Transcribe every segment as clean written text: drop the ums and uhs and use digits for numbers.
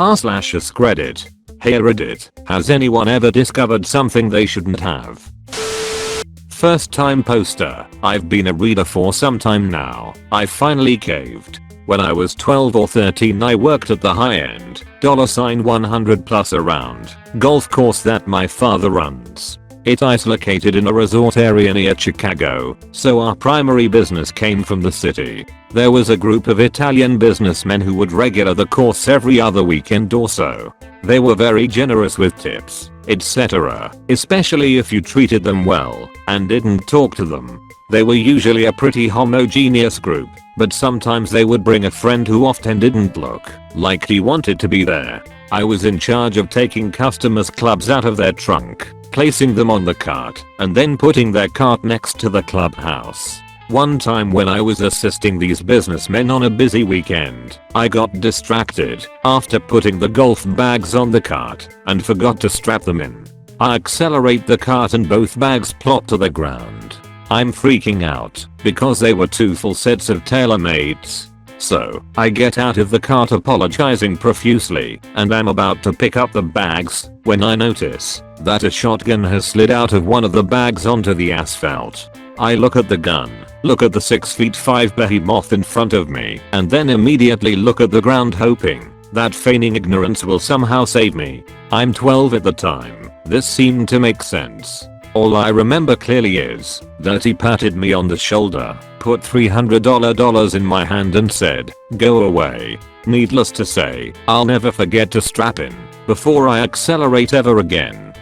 r/AskReddit. Hey Reddit, has anyone ever discovered something they shouldn't have? First time poster. I've been a reader for some time now. I finally caved. When I was 12 or 13 I worked at the high-end $100+ around golf course that my father runs. It is located in a resort area near Chicago, so our primary business came from the city. There was a group of Italian businessmen who would regular the course every other weekend or so. They were very generous with tips, etc., especially if you treated them well and didn't talk to them. They were usually a pretty homogeneous group, but sometimes they would bring a friend who often didn't look like he wanted to be there. I was in charge of taking customers' clubs out of their trunk, placing them on the cart, and then putting their cart next to the clubhouse. One time when I was assisting these businessmen on a busy weekend, I got distracted after putting the golf bags on the cart and forgot to strap them in. I accelerate the cart and both bags plop to the ground. I'm freaking out because they were two full sets of TaylorMades. So, I get out of the cart apologizing profusely and I'm about to pick up the bags when I notice that a shotgun has slid out of one of the bags onto the asphalt. I look at the gun, look at the 6'5" behemoth in front of me, and then immediately look at the ground hoping that feigning ignorance will somehow save me. I'm 12 at the time. This seemed to make sense. All I remember clearly is that he patted me on the shoulder, put $300 in my hand and said, "Go away." Needless to say, I'll never forget to strap in before I accelerate ever again.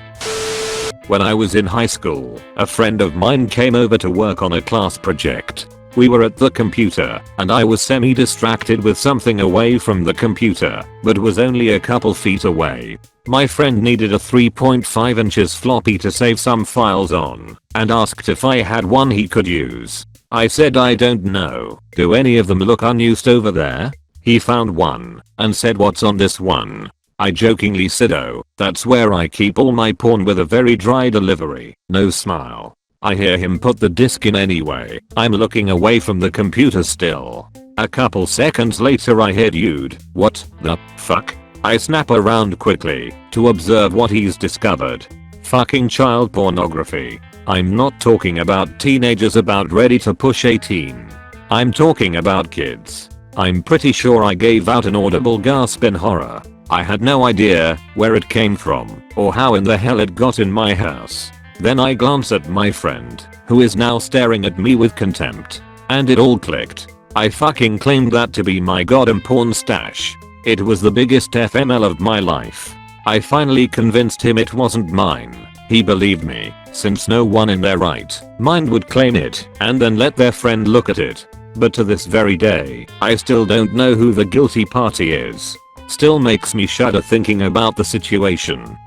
When I was in high school, a friend of mine came over to work on a class project. We were at the computer, and I was semi-distracted with something away from the computer, but was only a couple feet away. My friend needed a 3.5 inches floppy to save some files on, and asked if I had one he could use. I said I don't know. Do any of them look unused over there? He found one, and said what's on this one? I jokingly said oh, that's where I keep all my porn with a very dry delivery. No smile. I hear him put the disc in anyway. I'm looking away from the computer still. A couple seconds later I hear dude, what the fuck? I snap around quickly to observe what he's discovered. Fucking child pornography. I'm not talking about teenagers about ready to push 18. I'm talking about kids. I'm pretty sure I gave out an audible gasp in horror. I had no idea where it came from or how in the hell it got in my house. Then I glance at my friend, who is now staring at me with contempt, and it all clicked. I fucking claimed that to be my goddamn porn stash. It was the biggest FML of my life. I finally convinced him it wasn't mine. He believed me, since no one in their right mind would claim it and then let their friend look at it. But to this very day, I still don't know who the guilty party is. Still makes me shudder thinking about the situation.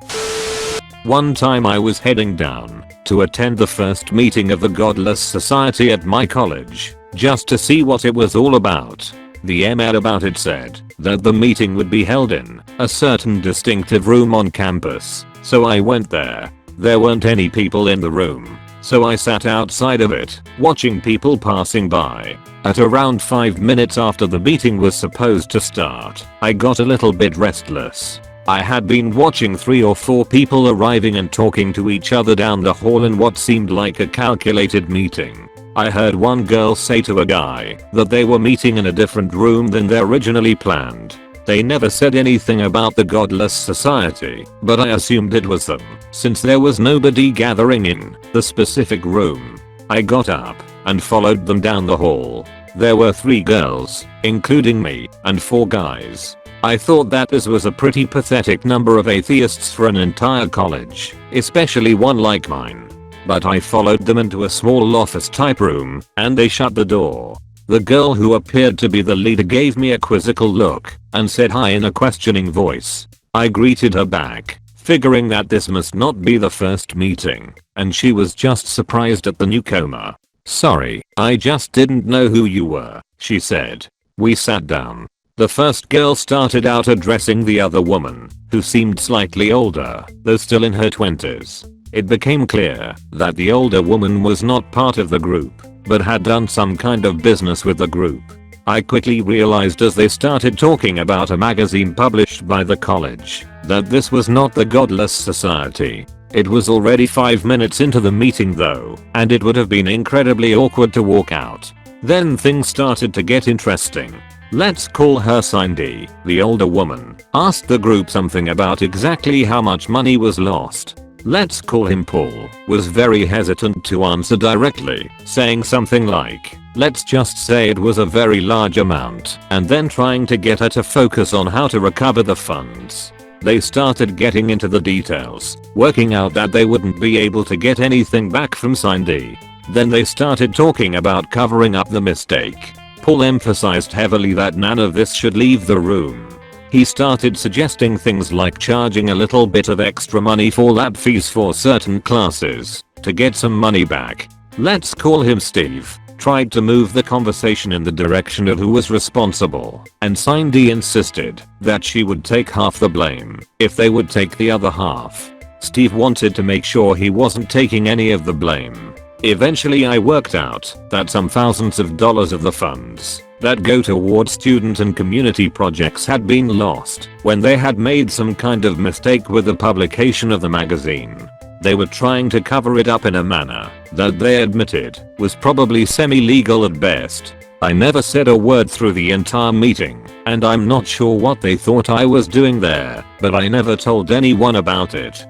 One time I was heading down to attend the first meeting of the Godless Society at my college, just to see what it was all about. The email about it said that the meeting would be held in a certain distinctive room on campus, so I went there. There weren't any people in the room, so I sat outside of it, watching people passing by. At around 5 minutes after the meeting was supposed to start, I got a little bit restless. I had been watching 3 or 4 people arriving and talking to each other down the hall in what seemed like a calculated meeting. I heard one girl say to a guy that they were meeting in a different room than they originally planned. They never said anything about the Godless Society, but I assumed it was them, since there was nobody gathering in the specific room. I got up and followed them down the hall. There were 3 girls, including me, and 4 guys. I thought that this was a pretty pathetic number of atheists for an entire college, especially one like mine. But I followed them into a small office type room, and they shut the door. The girl who appeared to be the leader gave me a quizzical look and said hi in a questioning voice. I greeted her back, figuring that this must not be the first meeting, and she was just surprised at the newcomer. "Sorry, I just didn't know who you were," she said. We sat down. The first girl started out addressing the other woman, who seemed slightly older, though still in her 20s. It became clear that the older woman was not part of the group, but had done some kind of business with the group. I quickly realized as they started talking about a magazine published by the college that this was not the Godless Society. It was already 5 minutes into the meeting though, and it would have been incredibly awkward to walk out. Then things started to get interesting. Let's call her Cindy, the older woman, asked the group something about exactly how much money was lost. Let's call him Paul, was very hesitant to answer directly, saying something like, let's just say it was a very large amount, and then trying to get her to focus on how to recover the funds. They started getting into the details, working out that they wouldn't be able to get anything back from Cindy. Then they started talking about covering up the mistake. Paul emphasized heavily that none of this should leave the room. He started suggesting things like charging a little bit of extra money for lab fees for certain classes to get some money back. Let's call him Steve. Tried to move the conversation in the direction of who was responsible, and Cindy insisted that she would take half the blame if they would take the other half. Steve wanted to make sure he wasn't taking any of the blame. Eventually I worked out that some thousands of dollars of the funds that go toward student and community projects had been lost when they had made some kind of mistake with the publication of the magazine. They were trying to cover it up in a manner that they admitted was probably semi-legal at best. I never said a word through the entire meeting, and I'm not sure what they thought I was doing there, but I never told anyone about it.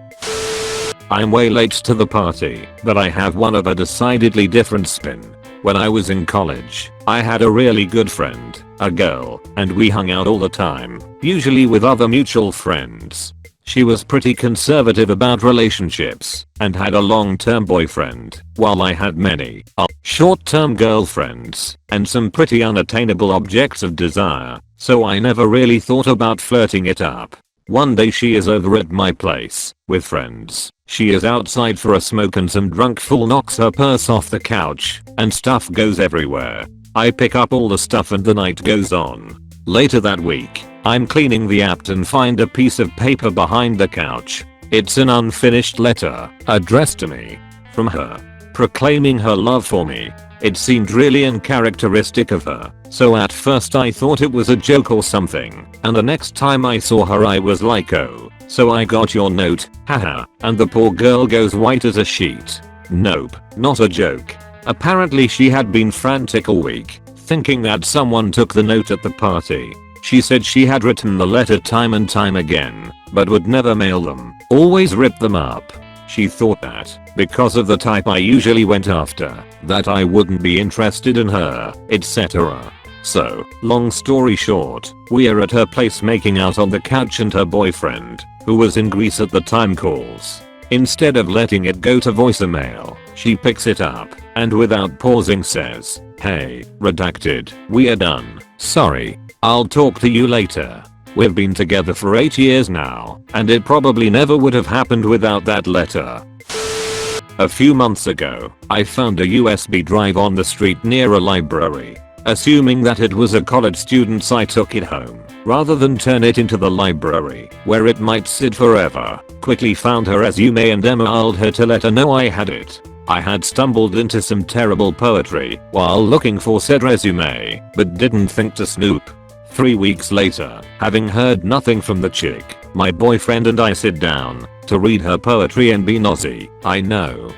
I'm way late to the party, but I have one of a decidedly different spin. When I was in college, I had a really good friend, a girl, and we hung out all the time, usually with other mutual friends. She was pretty conservative about relationships and had a long-term boyfriend, while I had many short-term girlfriends and some pretty unattainable objects of desire, so I never really thought about flirting it up. One day she is over at my place with friends. She is outside for a smoke and some drunk fool knocks her purse off the couch and stuff goes everywhere. I pick up all the stuff and the night goes on. Later that week, I'm cleaning the apt and find a piece of paper behind the couch. It's an unfinished letter addressed to me from her, proclaiming her love for me. It seemed really uncharacteristic of her, so at first I thought it was a joke or something, and the next time I saw her I was like, oh, so I got your note, haha, and the poor girl goes white as a sheet. Nope, not a joke. Apparently she had been frantic all week, thinking that someone took the note at the party. She said she had written the letter time and time again, but would never mail them, always rip them up. She thought that, because of the type I usually went after, that I wouldn't be interested in her, etc. So, long story short, we are at her place making out on the couch and her boyfriend, who was in Greece at the time, calls. Instead of letting it go to voicemail, she picks it up and without pausing says, "Hey, redacted, we are done. Sorry. I'll talk to you later. We've been together for 8 years now, and it probably never would have happened without that letter." A few months ago, I found a USB drive on the street near a library. Assuming that it was a college student's, I took it home, rather than turn it into the library, where it might sit forever. Quickly found her resume and emailed her to let her know I had it. I had stumbled into some terrible poetry while looking for said resume, but didn't think to snoop. 3 weeks later, having heard nothing from the chick, my boyfriend and I sit down to read her poetry and be nosy. I know,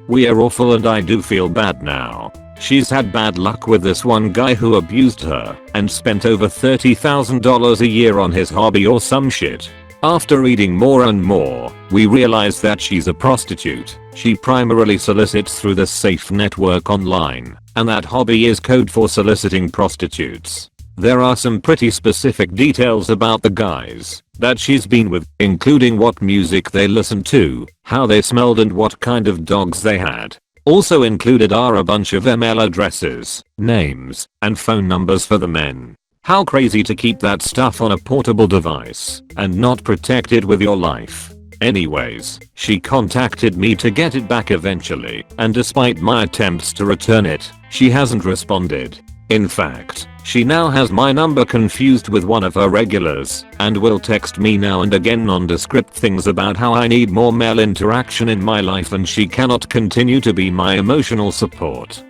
we are awful and I do feel bad now. She's had bad luck with this one guy who abused her and spent over $30,000 a year on his hobby or some shit. After reading more and more, we realize that she's a prostitute. She primarily solicits through the safe network online, and that hobby is code for soliciting prostitutes. There are some pretty specific details about the guys that she's been with, including what music they listened to, how they smelled and what kind of dogs they had. Also included are a bunch of email addresses, names, and phone numbers for the men. How crazy to keep that stuff on a portable device and not protect it with your life. Anyways, she contacted me to get it back eventually, and despite my attempts to return it, she hasn't responded. In fact, she now has my number confused with one of her regulars and will text me now and again nondescript things about how I need more male interaction in my life and she cannot continue to be my emotional support.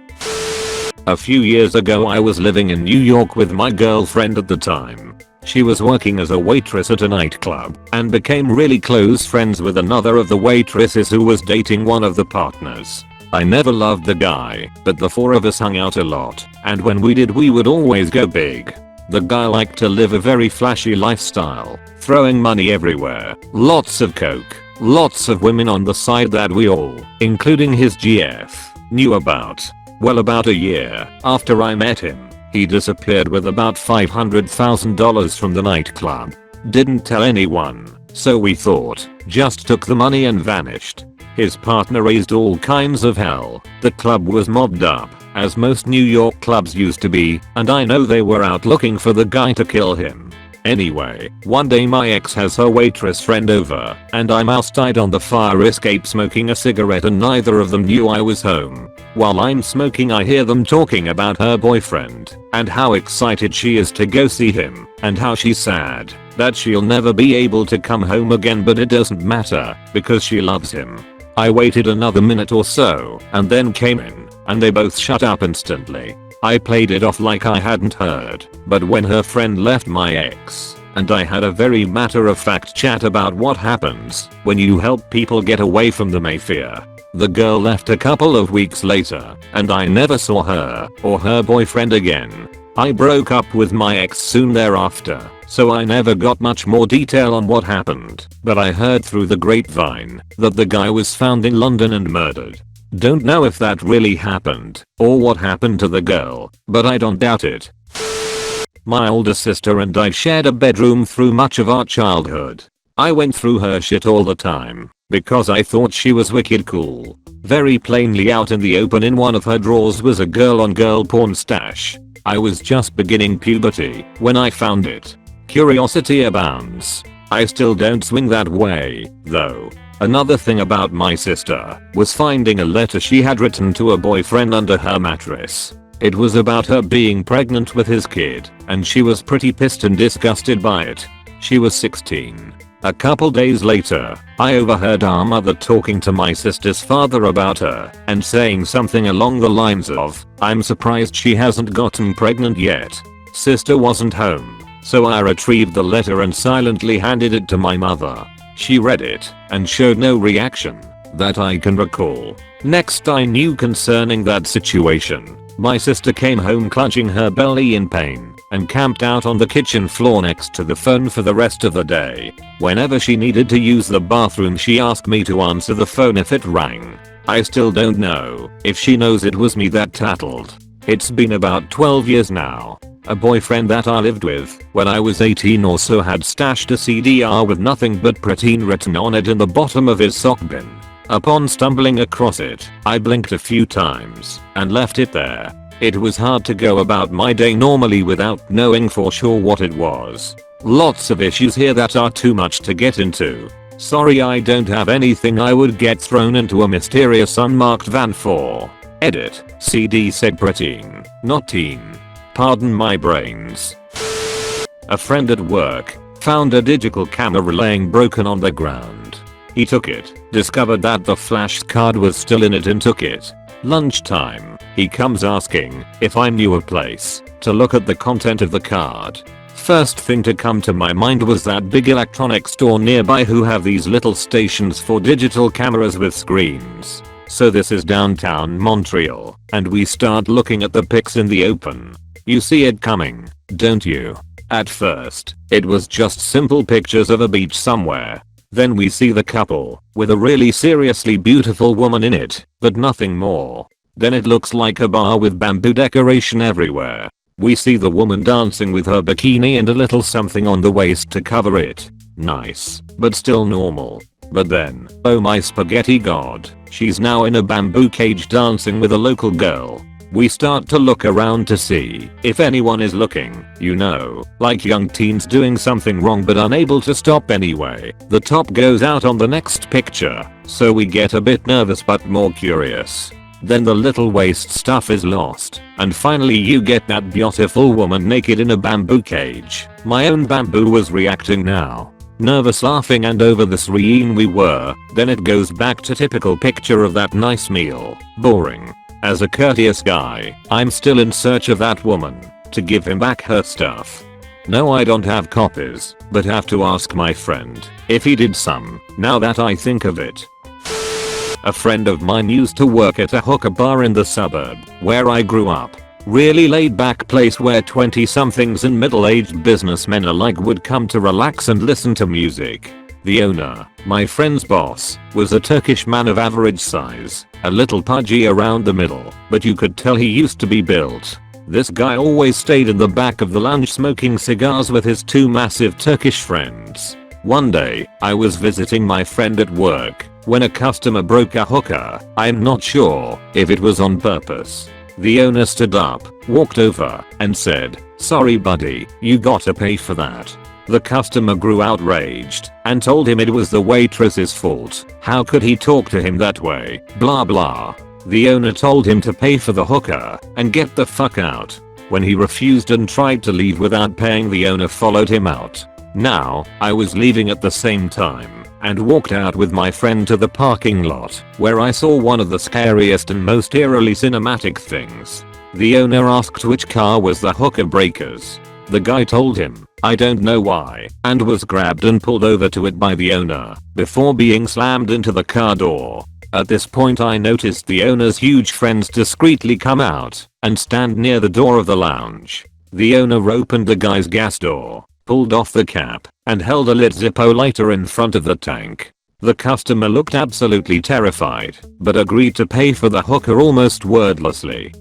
A few years ago I was living in New York with my girlfriend at the time. She was working as a waitress at a nightclub and became really close friends with another of the waitresses who was dating one of the partners. I never loved the guy, but the four of us hung out a lot, and when we did we would always go big. The guy liked to live a very flashy lifestyle, throwing money everywhere, lots of coke, lots of women on the side that we all, including his GF, knew about. Well, about a year after I met him, he disappeared with about $500,000 from the nightclub. Didn't tell anyone, so we thought, just took the money and vanished. His partner raised all kinds of hell. The club was mobbed up, as most New York clubs used to be, and I know they were out looking for the guy to kill him. Anyway, one day my ex has her waitress friend over, and I'm outside on the fire escape smoking a cigarette, and neither of them knew I was home. While I'm smoking I hear them talking about her boyfriend, and how excited she is to go see him, and how she's sad that she'll never be able to come home again, but it doesn't matter, because she loves him. I waited another minute or so, and then came in, and they both shut up instantly. I played it off like I hadn't heard, but when her friend left my ex, and I had a very matter-of-fact chat about what happens when you help people get away from the mafia. The girl left a couple of weeks later, and I never saw her or her boyfriend again. I broke up with my ex soon thereafter, so I never got much more detail on what happened, but I heard through the grapevine that the guy was found in London and murdered. Don't know if that really happened or what happened to the girl, but I don't doubt it. My older sister and I shared a bedroom through much of our childhood. I went through her shit all the time because I thought she was wicked cool. Very plainly out in the open in one of her drawers was a girl-on-girl porn stash. I was just beginning puberty when I found it. Curiosity abounds. I still don't swing that way, though. Another thing about my sister was finding a letter she had written to a boyfriend under her mattress. It was about her being pregnant with his kid, and she was pretty pissed and disgusted by it. She was 16. A couple days later, I overheard our mother talking to my sister's father about her and saying something along the lines of, "I'm surprised she hasn't gotten pregnant yet." Sister wasn't home, so I retrieved the letter and silently handed it to my mother. She read it and showed no reaction that I can recall. Next I knew concerning that situation, my sister came home clutching her belly in pain and camped out on the kitchen floor next to the phone for the rest of the day. Whenever she needed to use the bathroom she asked me to answer the phone if it rang. I still don't know if she knows it was me that tattled. It's been about 12 years now. A boyfriend that I lived with when I was 18 or so had stashed a CDR with nothing but preteen written on it in the bottom of his sock bin. Upon stumbling across it, I blinked a few times and left it there. It was hard to go about my day normally without knowing for sure what it was. Lots of issues here that are too much to get into. Sorry I don't have anything I would get thrown into a mysterious unmarked van for. Edit. CD said preteen, not teen. Pardon my brains. A friend at work found a digital camera laying broken on the ground. He took it, discovered that the flash card was still in it and took it. Lunchtime, he comes asking if I knew a place to look at the content of the card. First thing to come to my mind was that big electronics store nearby who have these little stations for digital cameras with screens. So this is downtown Montreal, and we start looking at the pics in the open. You see it coming, don't you? At first, it was just simple pictures of a beach somewhere. Then we see the couple, with a really seriously beautiful woman in it, but nothing more. Then it looks like a bar with bamboo decoration everywhere. We see the woman dancing with her bikini and a little something on the waist to cover it. Nice, but still normal. But then, oh my spaghetti god, she's now in a bamboo cage dancing with a local girl. We start to look around to see if anyone is looking, you know, like young teens doing something wrong but unable to stop anyway. The top goes out on the next picture, so we get a bit nervous but more curious. Then the little waist stuff is lost, and finally you get that beautiful woman naked in a bamboo cage. My own bamboo was reacting now. Nervous laughing and over the serene we were. Then it goes back to typical picture of that nice meal. Boring. As a courteous guy, I'm still in search of that woman to give him back her stuff. No, I don't have copies, but have to ask my friend if he did some, now that I think of it. A friend of mine used to work at a hookah bar in the suburb where I grew up. Really laid back place where 20 somethings and middle-aged businessmen alike would come to relax and listen to music. The owner, my friend's boss, was a Turkish man of average size, a little pudgy around the middle, but you could tell he used to be built. This guy always stayed in the back of the lounge smoking cigars with his two massive Turkish friends. One day, I was visiting my friend at work when a customer broke a hookah. I'm not sure if it was on purpose. The owner stood up, walked over, and said, "Sorry buddy, you gotta pay for that." The customer grew outraged and told him it was the waitress's fault. How could he talk to him that way? Blah blah. The owner told him to pay for the hookah and get the fuck out. When he refused and tried to leave without paying, the owner followed him out. Now, I was leaving at the same time and walked out with my friend to the parking lot where I saw one of the scariest and most eerily cinematic things. The owner asked which car was the hookah breaker's. The guy told him, "I don't know why," and was grabbed and pulled over to it by the owner before being slammed into the car door. At this point I noticed the owner's huge friends discreetly come out and stand near the door of the lounge. The owner opened the guy's gas door, pulled off the cap, and held a lit Zippo lighter in front of the tank. The customer looked absolutely terrified, but agreed to pay for the hookah almost wordlessly.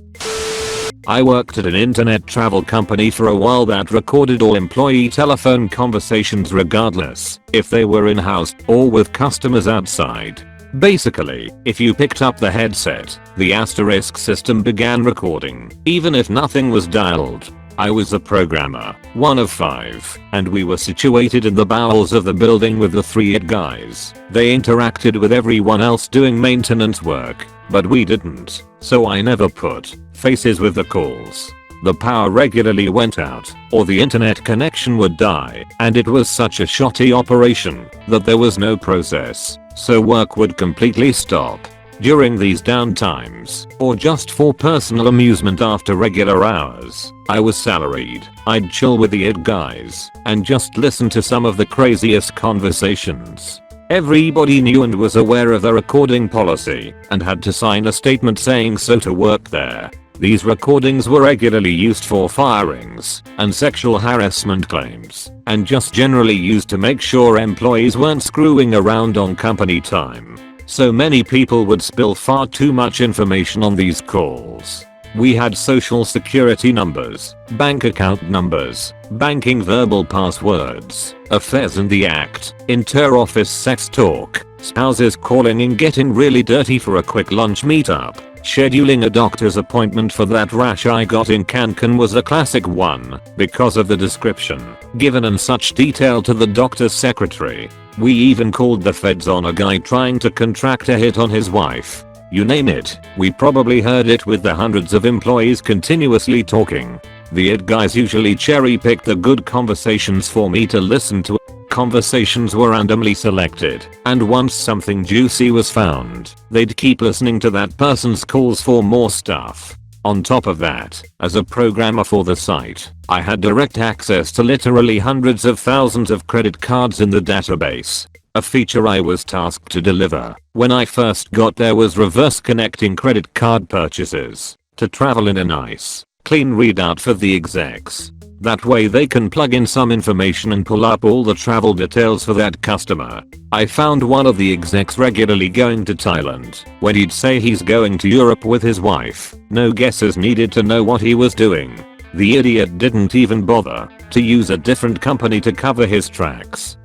I worked at an internet travel company for a while that recorded all employee telephone conversations regardless if they were in-house or with customers outside. Basically, if you picked up the headset, the asterisk system began recording, even if nothing was dialed. I was a programmer, one of 5, and we were situated in the bowels of the building with the 3 IT guys. They interacted with everyone else doing maintenance work, but we didn't, so I never put faces with the calls. The power regularly went out, or the internet connection would die, and it was such a shoddy operation that there was no process, so work would completely stop. During these downtimes, or just for personal amusement after regular hours, I was salaried. I'd chill with the IT guys and just listen to some of the craziest conversations. Everybody knew and was aware of the recording policy and had to sign a statement saying so to work there. These recordings were regularly used for firings and sexual harassment claims, and just generally used to make sure employees weren't screwing around on company time. So many people would spill far too much information on these calls. We had social security numbers, bank account numbers, banking verbal passwords, affairs in the act, inter-office sex talk, spouses calling and getting really dirty for a quick lunch meetup. Scheduling a doctor's appointment for that rash I got in Cancun was a classic one because of the description given in such detail to the doctor's secretary. We even called the feds on a guy trying to contract a hit on his wife. You name it, we probably heard it with the hundreds of employees continuously talking. The IT guys usually cherry-picked the good conversations for me to listen to. Conversations were randomly selected, and once something juicy was found, they'd keep listening to that person's calls for more stuff. On top of that, as a programmer for the site, I had direct access to literally hundreds of thousands of credit cards in the database. A feature I was tasked to deliver when I first got there was reverse connecting credit card purchases to travel in a nice, clean readout for the execs. That way they can plug in some information and pull up all the travel details for that customer. I found one of the execs regularly going to Thailand when he'd say he's going to Europe with his wife. No guesses needed to know what he was doing. The idiot didn't even bother to use a different company to cover his tracks.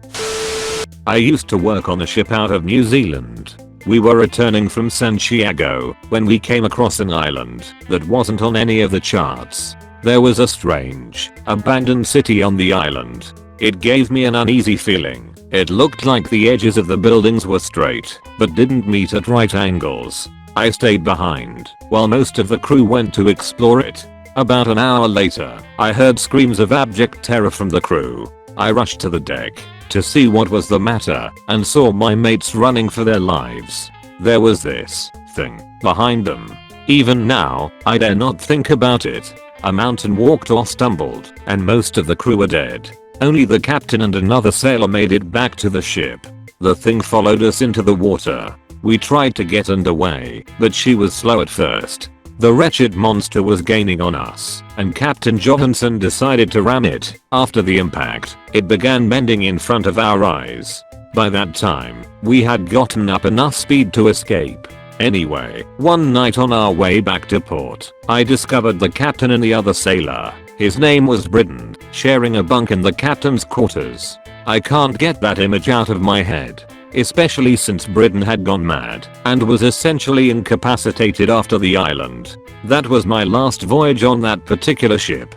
I used to work on a ship out of New Zealand. We were returning from Santiago when we came across an island that wasn't on any of the charts. There was a strange, abandoned city on the island. It gave me an uneasy feeling. It looked like the edges of the buildings were straight, but didn't meet at right angles. I stayed behind while most of the crew went to explore it. About an hour later, I heard screams of abject terror from the crew. I rushed to the deck to see what was the matter and saw my mates running for their lives. There was this thing behind them. Even now, I dare not think about it. A mountain walked or stumbled, and most of the crew were dead. Only the captain and another sailor made it back to the ship. The thing followed us into the water. We tried to get underway, but she was slow at first. The wretched monster was gaining on us, and Captain Johansson decided to ram it. After the impact, it began bending in front of our eyes. By that time, we had gotten up enough speed to escape. Anyway, one night on our way back to port, I discovered the captain and the other sailor, his name was Britain, sharing a bunk in the captain's quarters. I can't get that image out of my head. Especially since Britain had gone mad and was essentially incapacitated after the island. That was my last voyage on that particular ship.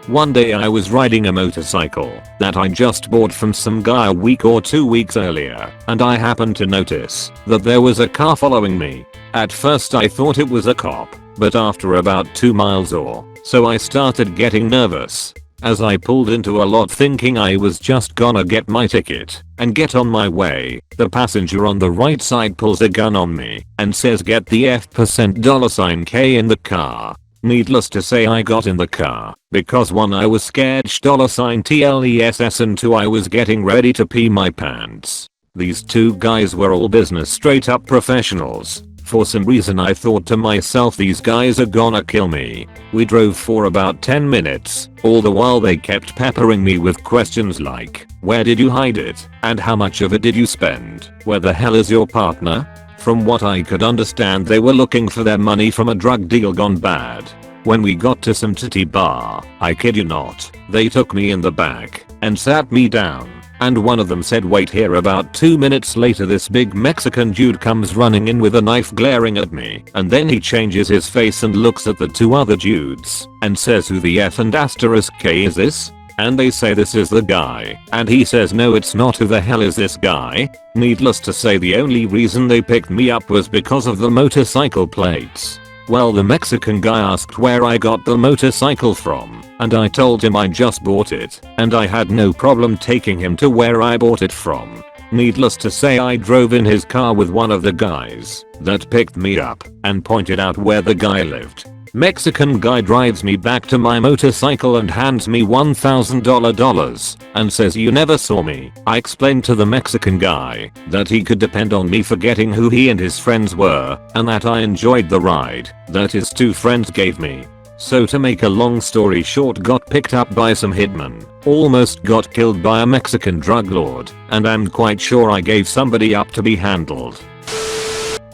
One day I was riding a motorcycle that I just bought from some guy a week or 2 weeks earlier, and I happened to notice that there was a car following me. At first I thought it was a cop, but after about 2 miles or so I started getting nervous. As I pulled into a lot thinking I was just gonna get my ticket and get on my way, the passenger on the right side pulls a gun on me and says get the $K in the car. Needless to say I got in the car because 1 I was scared $TLESS and 2 I was getting ready to pee my pants. These 2 guys were all business straight up professionals. For some reason I thought to myself these guys are gonna kill me. We drove for about 10 minutes, all the while they kept peppering me with questions like, where did you hide it? And how much of it did you spend? Where the hell is your partner? From what I could understand they were looking for their money from a drug deal gone bad. When we got to some titty bar, I kid you not, they took me in the back and sat me down. And one of them said wait here. About 2 minutes later this big Mexican dude comes running in with a knife glaring at me, and then he changes his face and looks at the 2 other dudes and says who the F and *K is this? And they say this is the guy, and he says no it's not. Who the hell is this guy? Needless to say the only reason they picked me up was because of the motorcycle plates. Well, the Mexican guy asked where I got the motorcycle from, and I told him I just bought it, and I had no problem taking him to where I bought it from. Needless to say I drove in his car with one of the guys that picked me up and pointed out where the guy lived. Mexican guy drives me back to my motorcycle and hands me $1,000 and says you never saw me. I explained to the Mexican guy that he could depend on me forgetting who he and his friends were and that I enjoyed the ride that his 2 friends gave me. So to make a long story short, got picked up by some hitmen, almost got killed by a Mexican drug lord, and I'm quite sure I gave somebody up to be handled.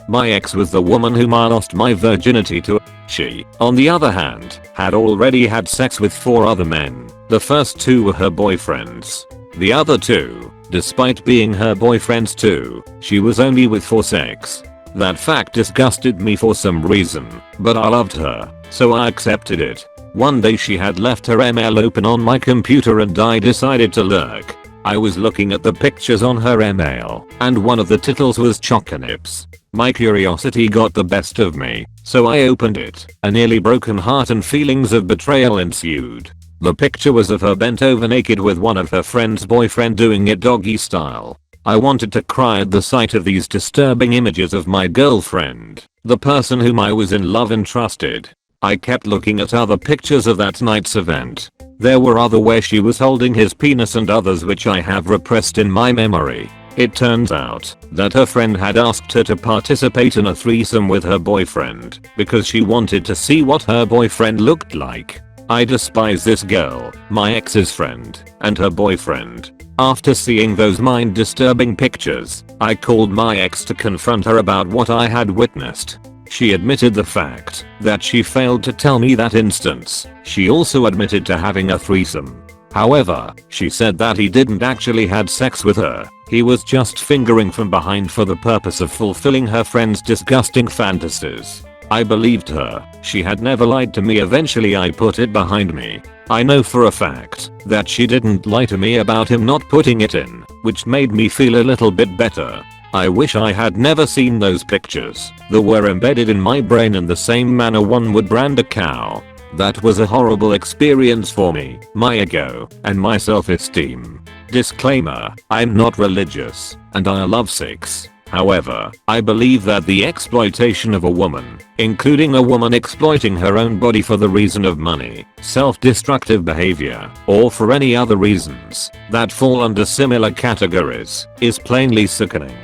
My ex was the woman whom I lost my virginity to. She, on the other hand, had already had sex with 4 other men. The first 2 were her boyfriends. The other 2, despite being her boyfriends too, she was only with for sex. That fact disgusted me for some reason, but I loved her, so I accepted it. One day she had left her email open on my computer and I decided to lurk. I was looking at the pictures on her email, and one of the titles was Choconips. My curiosity got the best of me, so I opened it. A nearly broken heart and feelings of betrayal ensued. The picture was of her bent over naked with one of her friend's boyfriend doing it doggy style. I wanted to cry at the sight of these disturbing images of my girlfriend, the person whom I was in love and trusted. I kept looking at other pictures of that night's event. There were other where she was holding his penis and others which I have repressed in my memory. It turns out that her friend had asked her to participate in a threesome with her boyfriend because she wanted to see what her boyfriend looked like. I despise this girl, my ex's friend, and her boyfriend. After seeing those mind-disturbing pictures, I called my ex to confront her about what I had witnessed. She admitted the fact that she failed to tell me that instance. She also admitted to having a threesome. However, she said that he didn't actually had sex with her. He was just fingering from behind for the purpose of fulfilling her friend's disgusting fantasies. I believed her. She had never lied to me. Eventually I put it behind me. I know for a fact that she didn't lie to me about him not putting it in, which made me feel a little bit better. I wish I had never seen those pictures that were embedded in my brain in the same manner one would brand a cow. That was a horrible experience for me, my ego, and my self-esteem. Disclaimer, I'm not religious, and I love sex. However, I believe that the exploitation of a woman, including a woman exploiting her own body for the reason of money, self-destructive behavior, or for any other reasons that fall under similar categories, is plainly sickening.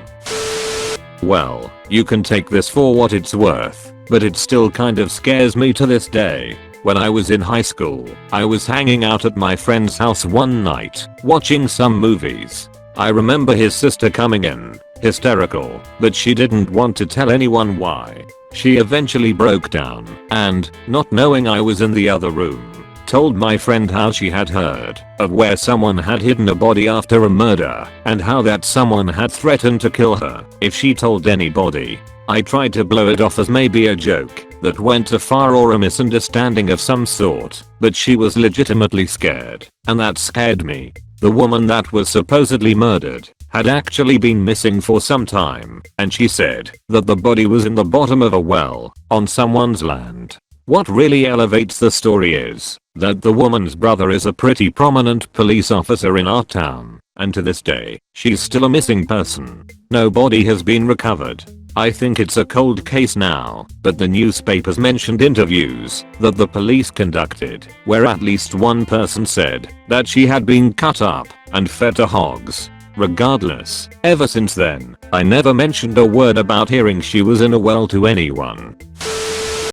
Well, you can take this for what it's worth, but it still kind of scares me to this day. When I was in high school, I was hanging out at my friend's house one night, watching some movies. I remember his sister coming in, hysterical, but she didn't want to tell anyone why. She eventually broke down and, not knowing I was in the other room, told my friend how she had heard of where someone had hidden a body after a murder and how that someone had threatened to kill her if she told anybody. I tried to blow it off as maybe a joke that went too far or a misunderstanding of some sort, but she was legitimately scared, and that scared me. The woman that was supposedly murdered had actually been missing for some time, and she said that the body was in the bottom of a well on someone's land. What really elevates the story is that the woman's brother is a pretty prominent police officer in our town, and to this day, she's still a missing person. No body has been recovered. I think it's a cold case now, but the newspapers mentioned interviews that the police conducted where at least one person said that she had been cut up and fed to hogs. Regardless, ever since then, I never mentioned a word about hearing she was in a well to anyone.